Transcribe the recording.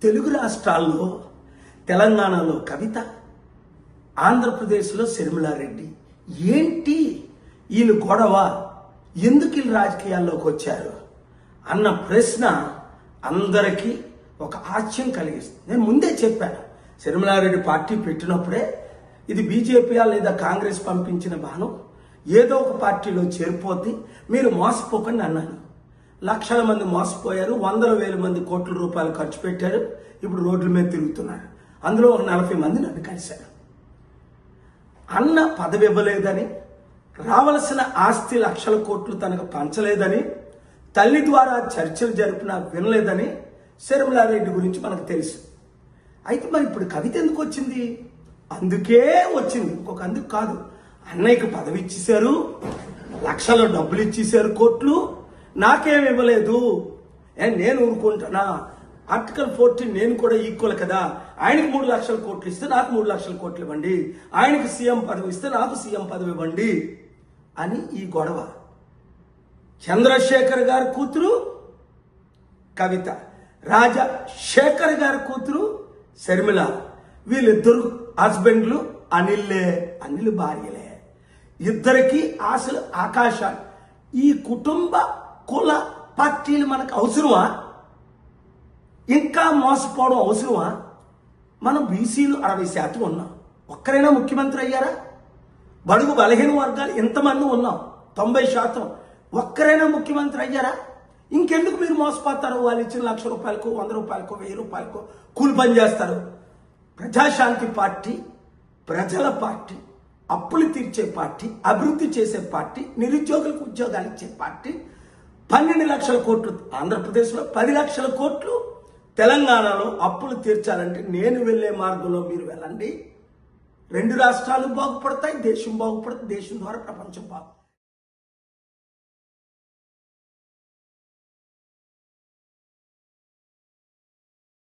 తెలుగు రాష్ట్రాల్లో తెలంగాణలో కవిత, ఆంధ్రప్రదేశ్లో శర్మిలారెడ్డి. ఏంటి వీళ్ళు గొడవ? ఎందుకు వీళ్ళు రాజకీయాల్లోకి వచ్చారు అన్న ప్రశ్న అందరికీ ఒక ఆశ్చర్యం కలిగిస్తుంది. నేను ముందే చెప్పాను, శర్మిలారెడ్డి పార్టీ పెట్టినప్పుడే ఇది బీజేపీ లేదా కాంగ్రెస్ పంపించిన బాణం, ఏదో ఒక పార్టీలో చేరిపోద్ది, మీరు మోసపోకండి అన్నాను. లక్షల మంది మోసపోయారు, వందల వేల మంది కోట్ల రూపాయలు ఖర్చు పెట్టారు, ఇప్పుడు రోడ్ల మీద తిరుగుతున్నారు. అందులో ఒక 40 మంది నన్ను కలిశారు. అన్న పదవి ఇవ్వలేదని, రావలసిన ఆస్తి లక్షల కోట్లు తనకు పంచలేదని, తల్లి ద్వారా చర్చలు జరిపినా వినలేదని శర్మిలారెడ్డి గురించి మనకు తెలుసు. అయితే మరి ఇప్పుడు కవిత ఎందుకు వచ్చింది? అందుకే వచ్చింది, ఇంకొక అందుకు కాదు. అన్నయ్యకి పదవి ఇచ్చేశారు, లక్షల డబ్బులు ఇచ్చేశారు, కోట్లు, నాకేం ఇవ్వలేదు, నేను ఊరుకుంటున్నా. ఆర్టికల్ 14 నేను కూడా ఈక్వల్ కదా, ఆయనకి 3 లక్షల కోట్లు ఇస్తే నాకు 3 లక్షల కోట్లు ఇవ్వండి, ఆయనకి సీఎం పదవి ఇస్తే నాకు సీఎం పదవి ఇవ్వండి అని ఈ గొడవ. చంద్రశేఖర్ గారి కూతురు కవిత, రాజశేఖర్ గారి కూతురు శర్మిల, వీళ్ళిద్దరు హస్బెండ్లు అనిల్ భార్యలే. ఇద్దరికి ఆశలు ఆకాశాలు. ఈ కుటుంబ కుల పార్టీలు మనకు అవసరమా? ఇంకా మోసపోవడం అవసరమా? మనం బీసీలు 60% ఉన్నాం, ఒక్కరైనా ముఖ్యమంత్రి అయ్యారా? బడుగు బలహీన వర్గాలు ఎంతమంది ఉన్నాం, 90%, ఒక్కరైనా ముఖ్యమంత్రి అయ్యారా? ఇంకెందుకు మీరు మోసపోతారు? వాళ్ళు ఇచ్చిన 1,00,000 రూపాయలకు, 100 రూపాయలకు, 1000 రూపాయలకు కూలి పని చేస్తారు. ప్రజాశాంతి పార్టీ ప్రజల పార్టీ, అప్పులు తీర్చే పార్టీ, అభివృద్ధి చేసే పార్టీ, నిరుద్యోగులకు ఉద్యోగాలు ఇచ్చే పార్టీ. 12 లక్షల కోట్లు ఆంధ్రప్రదేశ్లో, 10 లక్షల కోట్లు తెలంగాణలో అప్పులు తీర్చాలంటే నేను వెళ్లే మార్గంలో మీరు వెళ్ళండి. 2 రాష్ట్రాలు బాగుపడతాయి, దేశం బాగుపడుతుంది, దేశం ద్వారా ప్రపంచం బాగుపడుతుంది.